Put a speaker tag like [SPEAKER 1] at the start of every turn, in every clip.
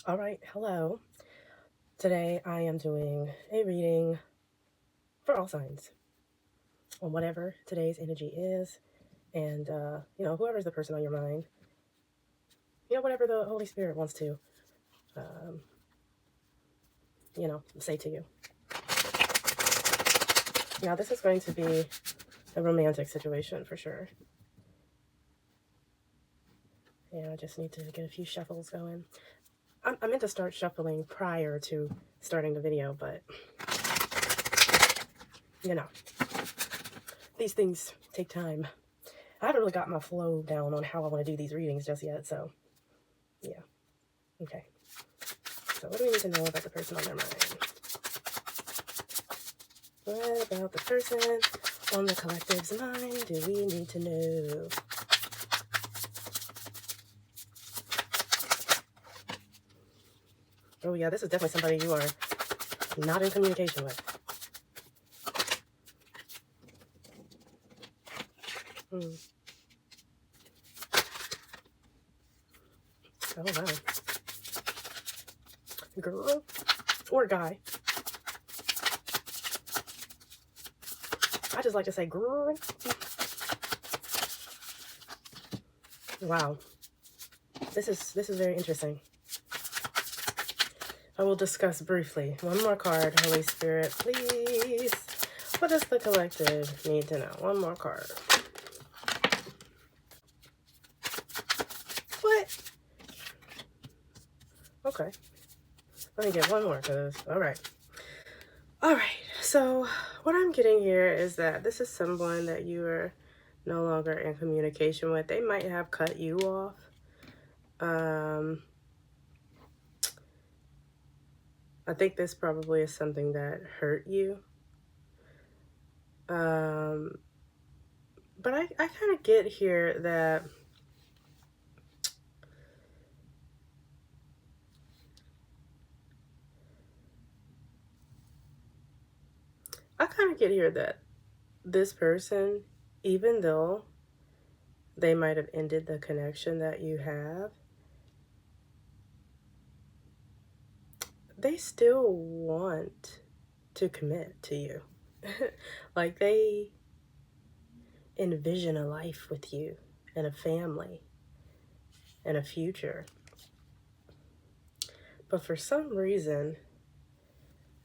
[SPEAKER 1] All right, hello. Today I am doing a reading for all signs on whatever today's energy is, and whoever's the person on your mind, whatever the Holy Spirit wants to, um, say to you. Now, this is going to be a romantic situation for sure. Yeah, I just need to get a few shuffles going. I meant to start shuffling prior to starting the video, but these things take time. I haven't really got my flow down on how I want to do these readings just yet, so yeah. Okay. So what do we need to know about the person on their mind? What about the person on the collective's mind do we need to know? Oh yeah, this is definitely somebody you are not in communication with. Oh wow. Girl or guy. I just like to say girl. Wow. This is very interesting. I will discuss briefly. One more card, Holy Spirit, please. What does the collective need to know? One more card. What? Okay. Let me get one more, because, all right. All right. So what I'm getting here is that this is someone that you are no longer in communication with. They might have cut you off. I think this probably is something that hurt you. But I kind of get here that this person, even though they might have ended the connection that you have, they still want to commit to you. Like they envision a life with you and a family and a future. But for some reason,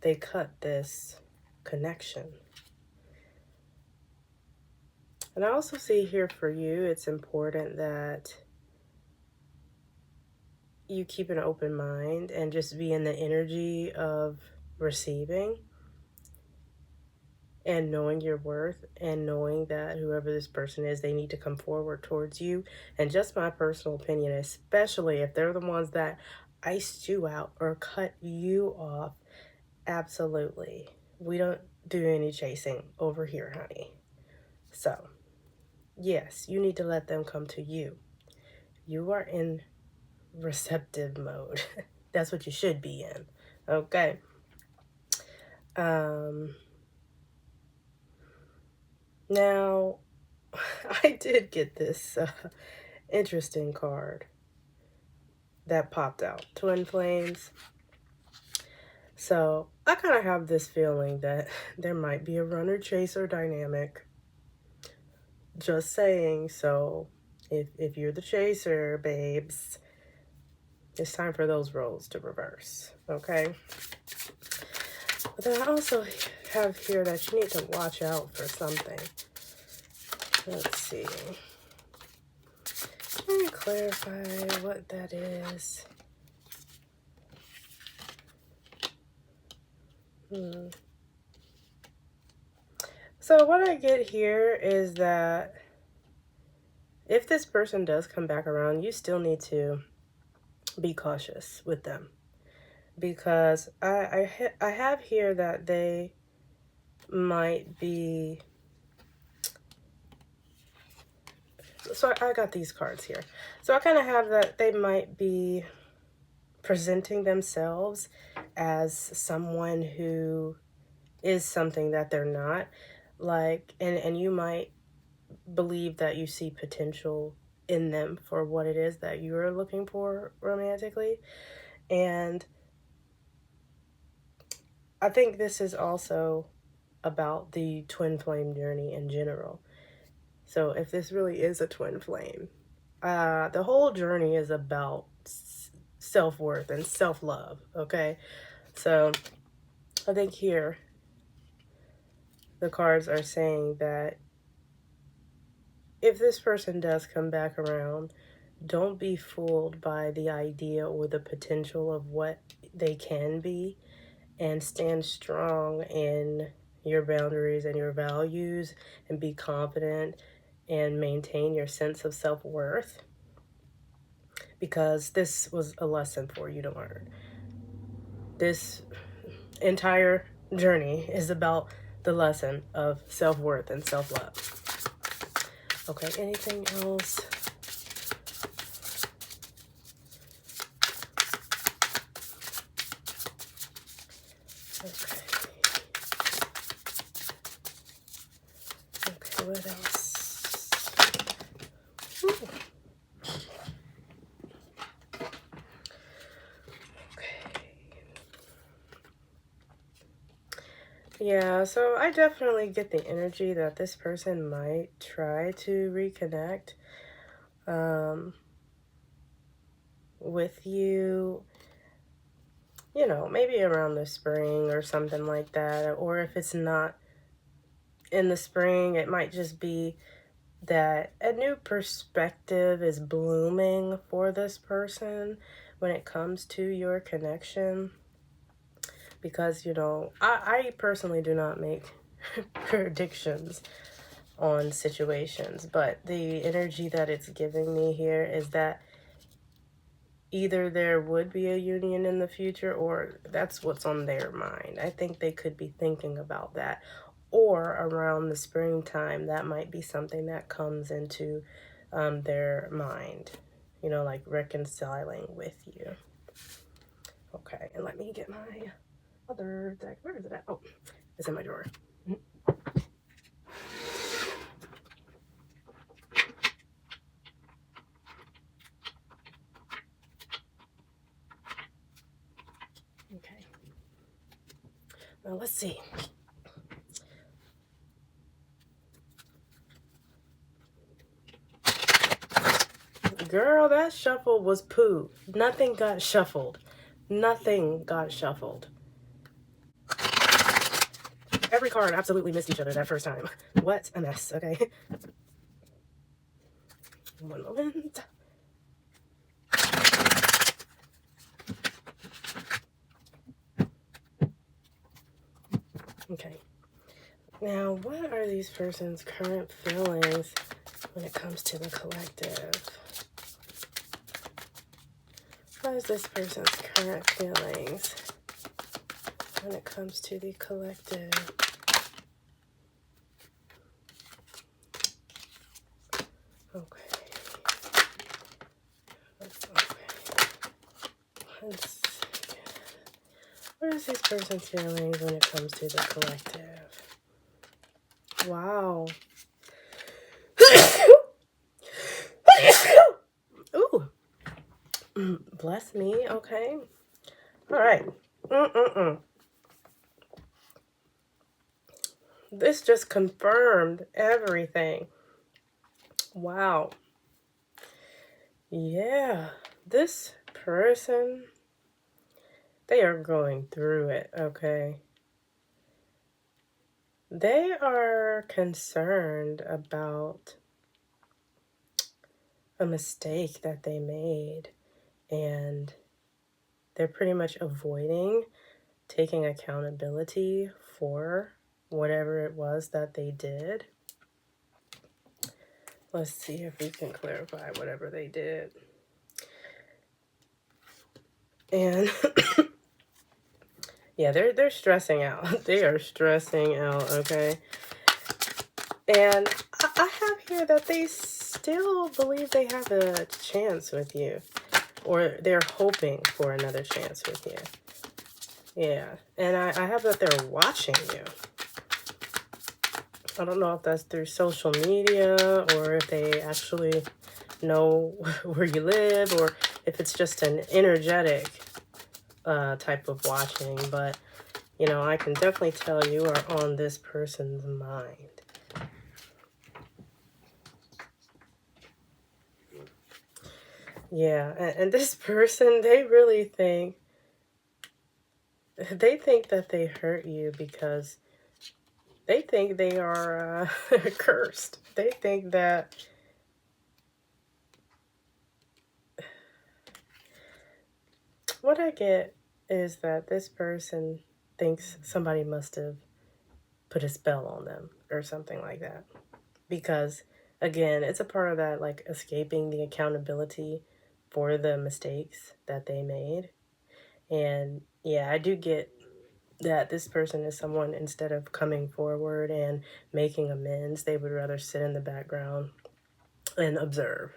[SPEAKER 1] they cut this connection. And I also see here for you, it's important that you keep an open mind and just be in the energy of receiving and knowing your worth and knowing that whoever this person is, they need to come forward towards you. And just my personal opinion, especially if they're the ones that iced you out or cut you off, absolutely. We don't do any chasing over here, honey. So, yes, you need to let them come to you. You are in receptive mode. That's what you should be in. Okay. Now, I did get this interesting card that popped out. Twin flames. So, I kind of have this feeling that there might be a runner-chaser dynamic. Just saying. So, if you're the chaser, babes, it's time for those roles to reverse. Okay? But then I also have here that you need to watch out for something. Let's see. Let me clarify what that is. So what I get here is that if this person does come back around, you still need to be cautious with them. Because I have here that they might be... So I got these cards here. So I kind of have that they might be presenting themselves as someone who is something that they're not. Like, and you might believe that you see potential in them for what it is that you're looking for romantically. And I think this is also about the twin flame journey in general. So if this really is a twin flame, the whole journey is about self-worth and self-love, okay? So I think here the cards are saying that if this person does come back around, don't be fooled by the idea or the potential of what they can be, and stand strong in your boundaries and your values, and be confident and maintain your sense of self-worth, because this was a lesson for you to learn. This entire journey is about the lesson of self-worth and self-love. Okay, anything else? Okay. Okay, what else? Ooh. Yeah, so I definitely get the energy that this person might try to reconnect with you, you know, maybe around the spring or something like that. Or if it's not in the spring, it might just be that a new perspective is blooming for this person when it comes to your connection. Because, you know, I personally do not make predictions on situations, but the energy that it's giving me here is that either there would be a union in the future, or that's what's on their mind. I think they could be thinking about that, or around the springtime, that might be something that comes into their mind, you know, like reconciling with you. Okay, and let me get my other deck. Where is it at? Oh, it's in my drawer. Okay. Now let's see. Girl, that shuffle was poo. Nothing got shuffled. Nothing got shuffled. Every card absolutely missed each other that first time. What a mess, okay? One moment. Okay. Now, what are these person's current feelings when it comes to the collective? What is this person's current feelings when it comes to the collective? Okay. What is this person's feelings when it comes to the collective? Wow. Ooh. Bless me. Okay. All right. This just confirmed everything. Wow. Yeah. This person, they are going through it, okay? They are concerned about a mistake that they made, and they're pretty much avoiding taking accountability for whatever it was that they did. Let's see if we can clarify whatever they did. And yeah, they're stressing out. They are stressing out, okay? And I have here that they still believe they have a chance with you, or they're hoping for another chance with you. Yeah, and I have that they're watching you. I don't know if that's through social media, or if they actually know where you live, or if it's just an energetic type of watching, but, you know, I can definitely tell you are on this person's mind. Yeah, and this person, they really think that they hurt you because they think they are cursed. They think that what I get is that this person thinks somebody must have put a spell on them or something like that. Because, again, it's a part of that, like, escaping the accountability for the mistakes that they made. And, yeah, I do get that this person is someone, instead of coming forward and making amends, they would rather sit in the background and observe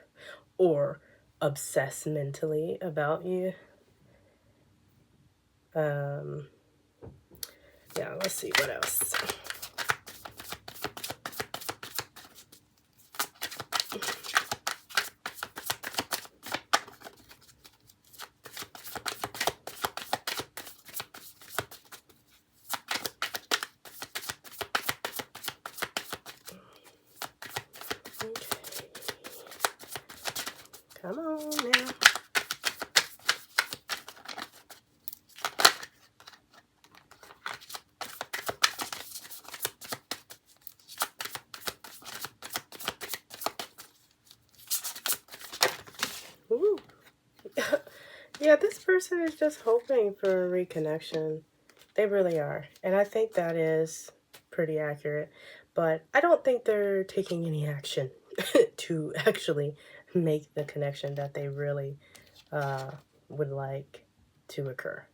[SPEAKER 1] or obsess mentally about you. Yeah, let's see what else. Okay. Come on now. Ooh. Yeah, this person is just hoping for a reconnection. They really are. And I think that is pretty accurate. But I don't think they're taking any action to actually make the connection that they really would like to occur.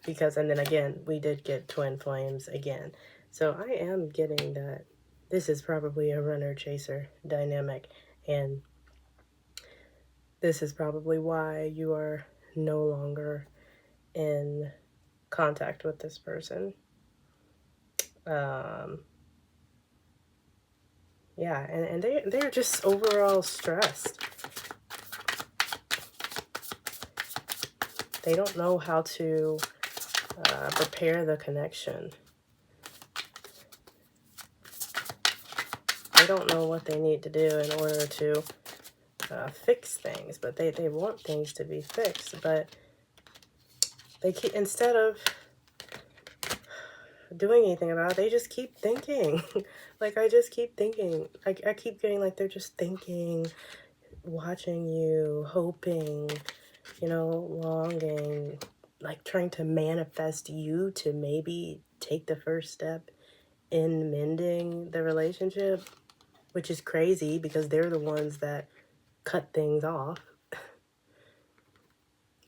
[SPEAKER 1] Because, and then again, we did get twin flames again. So I am getting that this is probably a runner-chaser dynamic. And this is probably why you are no longer in contact with this person. Yeah, and they're just overall stressed. They don't know how to prepare the connection. They don't know what they need to do in order to fix things, but they want things to be fixed, but they keep, instead of doing anything about it, they just keep thinking. Like, I just keep thinking. I keep getting like they're just thinking, watching you, hoping, you know, longing, like trying to manifest you to maybe take the first step in mending the relationship, which is crazy because they're the ones that cut things off.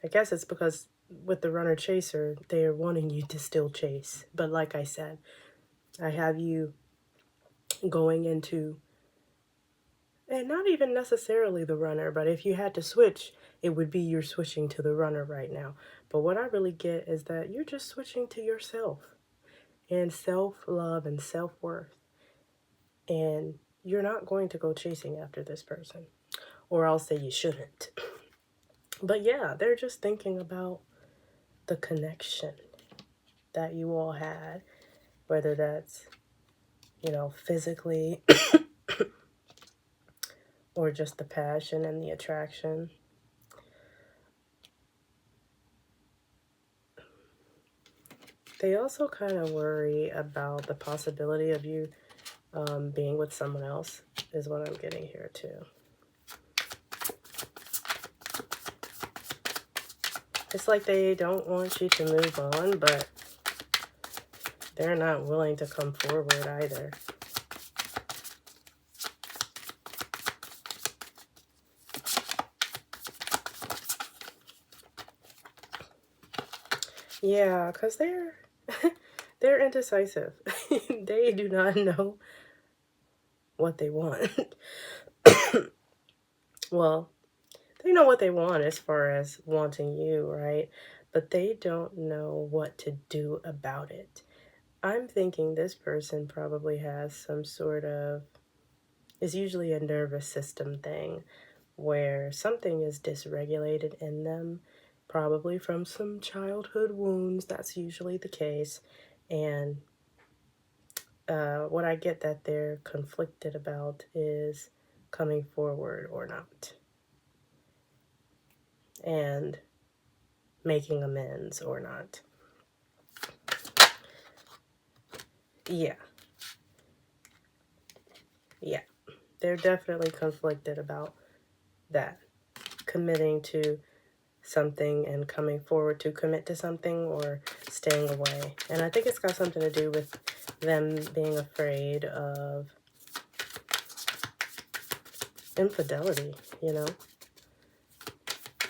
[SPEAKER 1] I guess it's because with the runner chaser, they're wanting you to still chase. But like I said, I have you going into, and not even necessarily the runner, but if you had to switch, it would be you're switching to the runner right now. But what I really get is that you're just switching to yourself and self-love and self-worth. And you're not going to go chasing after this person, or I'll say you shouldn't. But yeah, they're just thinking about the connection that you all had, whether that's, you know, physically or just the passion and the attraction. They also kind of worry about the possibility of you being with someone else, is what I'm getting here too. It's like they don't want you to move on, but they're not willing to come forward either. Yeah, because they're indecisive. They do not know what they want. Well, they know what they want as far as wanting you, right? But they don't know what to do about it. I'm thinking this person probably has some sort of, it's usually a nervous system thing where something is dysregulated in them, probably from some childhood wounds. That's usually the case. And what I get that they're conflicted about is coming forward or not, and making amends or not. Yeah. Yeah. They're definitely conflicted about that. Committing to something and coming forward to commit to something, or staying away. And I think it's got something to do with them being afraid of infidelity, you know?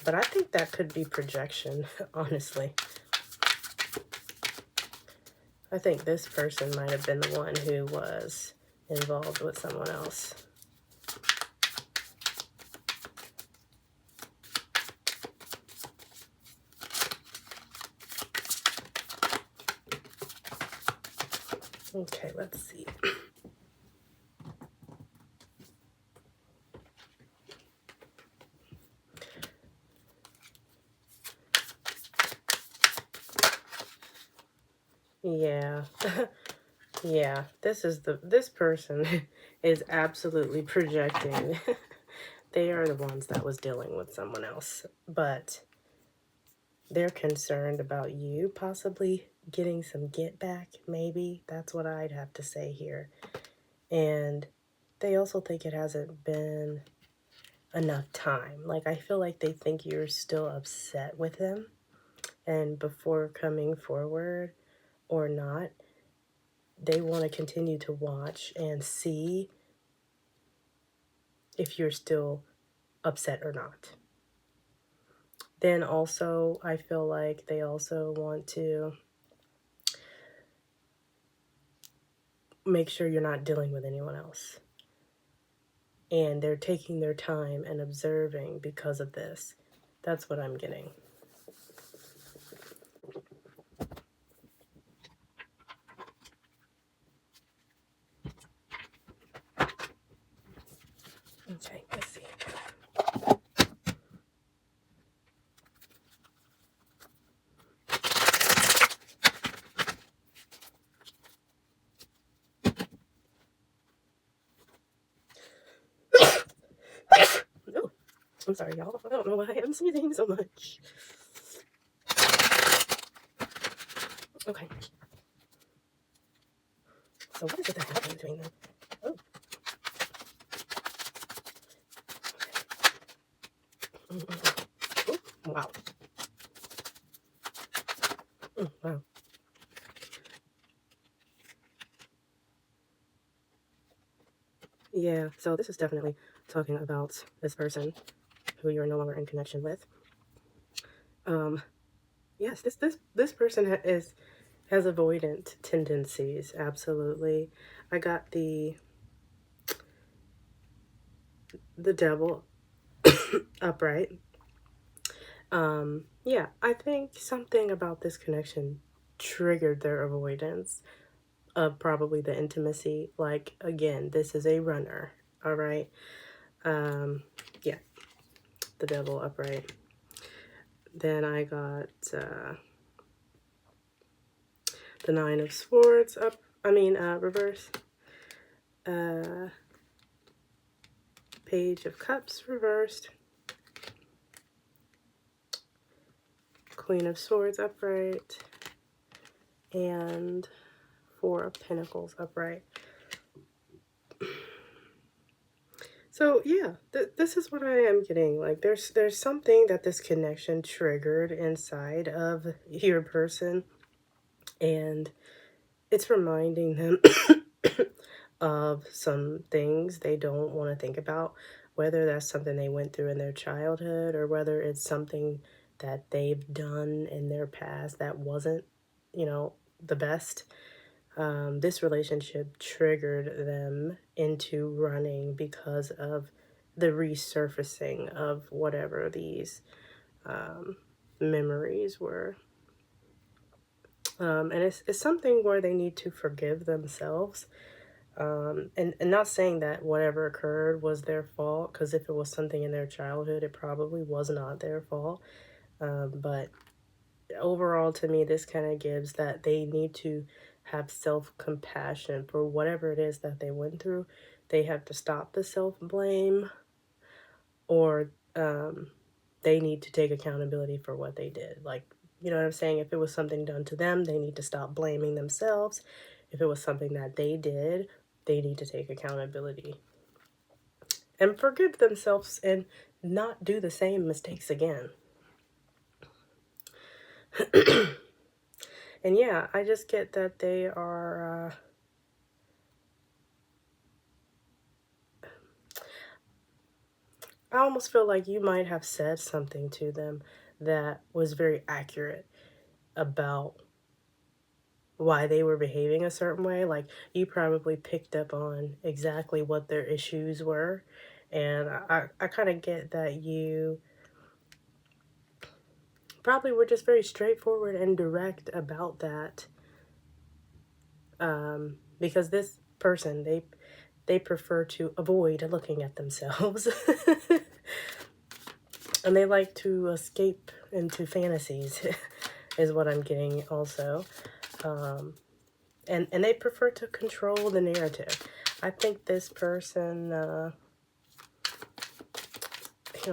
[SPEAKER 1] But I think that could be projection, honestly. I think this person might have been the one who was involved with someone else. Okay, let's see. Yeah. Yeah, this person is absolutely projecting. They are the ones that was dealing with someone else, but they're concerned about you possibly getting some get back, maybe. That's what I'd have to say here. And they also think it hasn't been enough time. Like, I feel like they think you're still upset with them, and before coming forward or not, they want to continue to watch and see if you're still upset or not. Then also, I feel like they also want to make sure you're not dealing with anyone else. And they're taking their time and observing because of this. That's what I'm getting. Okay, let's see. Oh, I'm sorry, y'all. I don't know why I'm sneezing so much. Okay. So what is it that happened between them? Oh. Oh, wow. Wow. Yeah, so this is definitely talking about this person who you're no longer in connection with. Yes, this person has avoidant tendencies, absolutely. I got the devil upright. Yeah, I think something about this connection triggered their avoidance of probably the intimacy. Like, again, this is a runner, all right? Yeah, the devil upright. Then I got the Nine of Swords reverse. Page of Cups reversed. Queen of Swords upright. And Four of Pentacles upright. So yeah, this is what I am getting. Like, there's something that this connection triggered inside of your person, and it's reminding them of some things they don't want to think about, whether that's something they went through in their childhood or whether it's something that they've done in their past that wasn't, the best. This relationship triggered them into running because of the resurfacing of whatever these memories were. And it's something where they need to forgive themselves. And not saying that whatever occurred was their fault, because if it was something in their childhood, it probably was not their fault. But overall, to me, this kind of gives that they need to have self-compassion for whatever it is that they went through. They have to stop the self-blame, or they need to take accountability for what they did. Like, you know what I'm saying? If it was something done to them, they need to stop blaming themselves. If it was something that they did, they need to take accountability and forgive themselves and not do the same mistakes again. And yeah, I just get that they are I almost feel like you might have said something to them that was very accurate about why they were behaving a certain way. Like, you probably picked up on exactly what their issues were. And I kind of get that you probably were just very straightforward and direct about that. Because this person, they prefer to avoid looking at themselves. And they like to escape into fantasies, is what I'm getting also. And they prefer to control the narrative. I think this person,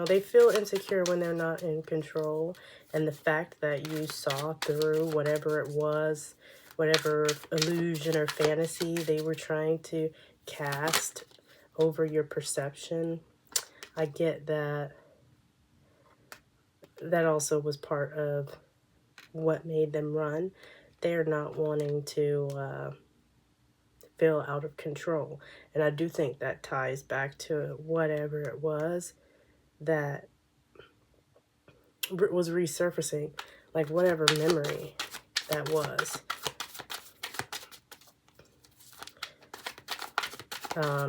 [SPEAKER 1] they feel insecure when they're not in control. And the fact that you saw through whatever it was, whatever illusion or fantasy they were trying to cast over your perception, I get that that also was part of what made them run. They're not wanting to feel out of control. And I do think that ties back to whatever it was that was resurfacing, like whatever memory that was.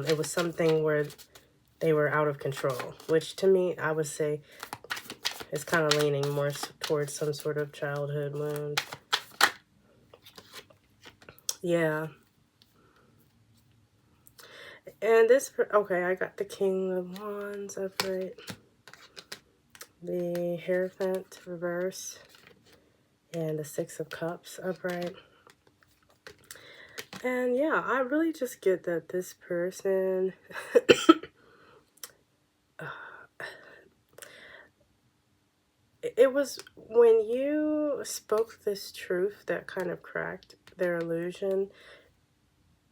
[SPEAKER 1] It was something where they were out of control, which to me, I would say is kind of leaning more towards some sort of childhood wound. Yeah. And this, okay, I got the King of Wands upright, the Hierophant reverse, and the Six of Cups upright. And yeah, I really just get that this person it was when you spoke this truth that kind of cracked their illusion.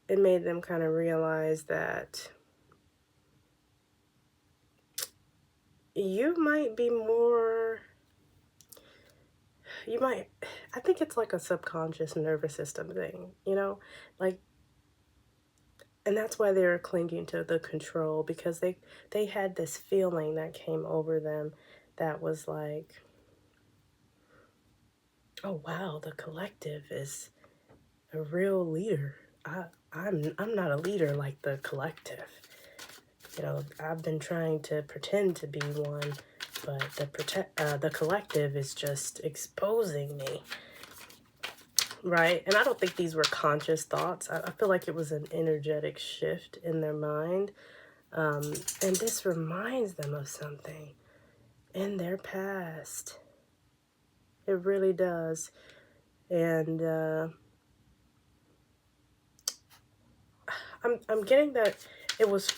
[SPEAKER 1] It made them kind of realize that you might be more, I think it's like a subconscious nervous system thing, like, and that's why they're clinging to the control, because they had this feeling that came over them that was like, oh wow, the collective is a real leader. I'm not a leader like the collective. I've been trying to pretend to be one, but the collective is just exposing me, right? And I don't think these were conscious thoughts. I feel like it was an energetic shift in their mind. And this reminds them of something in their past. It really does. And I'm getting that it was,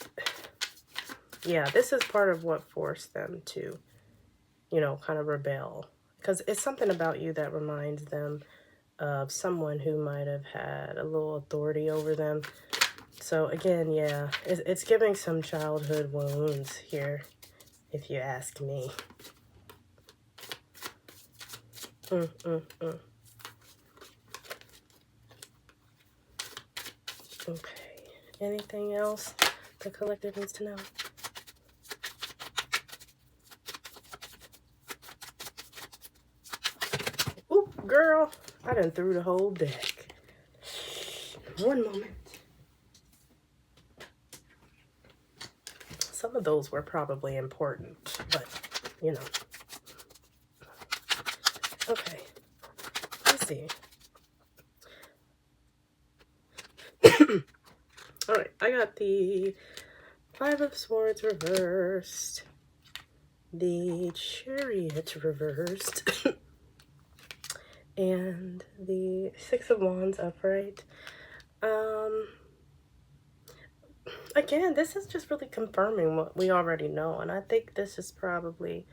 [SPEAKER 1] yeah, this is part of what forced them to, kind of rebel. Because it's something about you that reminds them of someone who might have had a little authority over them. So again, yeah, it's giving some childhood wounds here, if you ask me. Okay, anything else the collective needs to know? Oop, girl, I done threw the whole deck. One moment. Some of those were probably important, but, Okay, let's see. Alright, I got the Five of Swords reversed, the Chariot reversed, and the Six of Wands upright. Again, this is just really confirming what we already know, and I think this is probably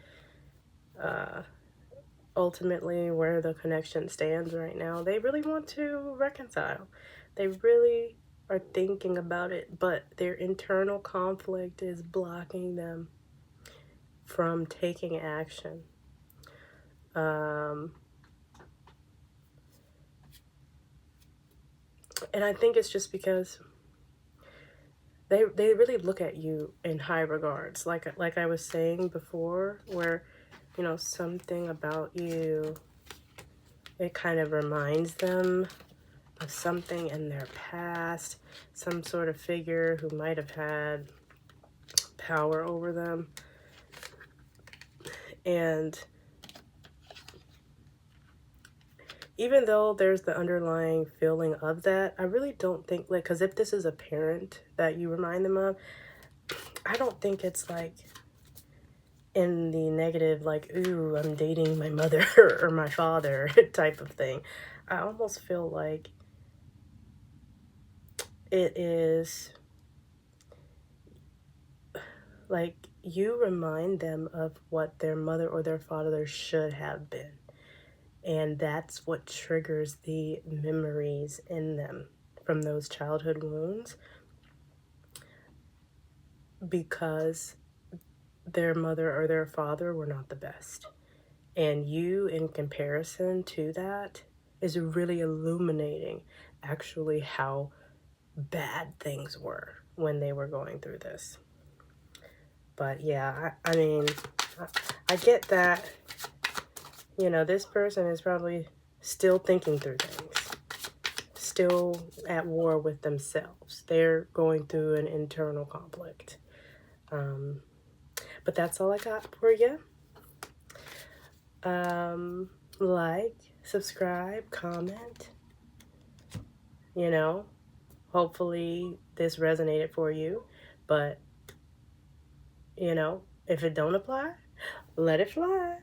[SPEAKER 1] ultimately where the connection stands right now. They really want to reconcile. They really are thinking about it, but their internal conflict is blocking them from taking action. And I think it's just because they really look at you in high regards. Like I was saying before, where, you know, something about you, it kind of reminds them of something in their past, some sort of figure who might have had power over them. And even though there's the underlying feeling of that, I really don't think, like, because if this is a parent that you remind them of, I don't think it's like in the negative, like, ooh, I'm dating my mother or my father type of thing. I almost feel like it is like you remind them of what their mother or their father should have been. And that's what triggers the memories in them from those childhood wounds, because their mother or their father were not the best. And you, in comparison to that, is really illuminating actually how bad things were when they were going through this. But yeah, I mean, I get that, you know, this person is probably still thinking through things, still at war with themselves. They're going through an internal conflict. But that's all I got for you. Like, subscribe, comment. You know, hopefully this resonated for you. But, you know, if it don't apply, let it fly.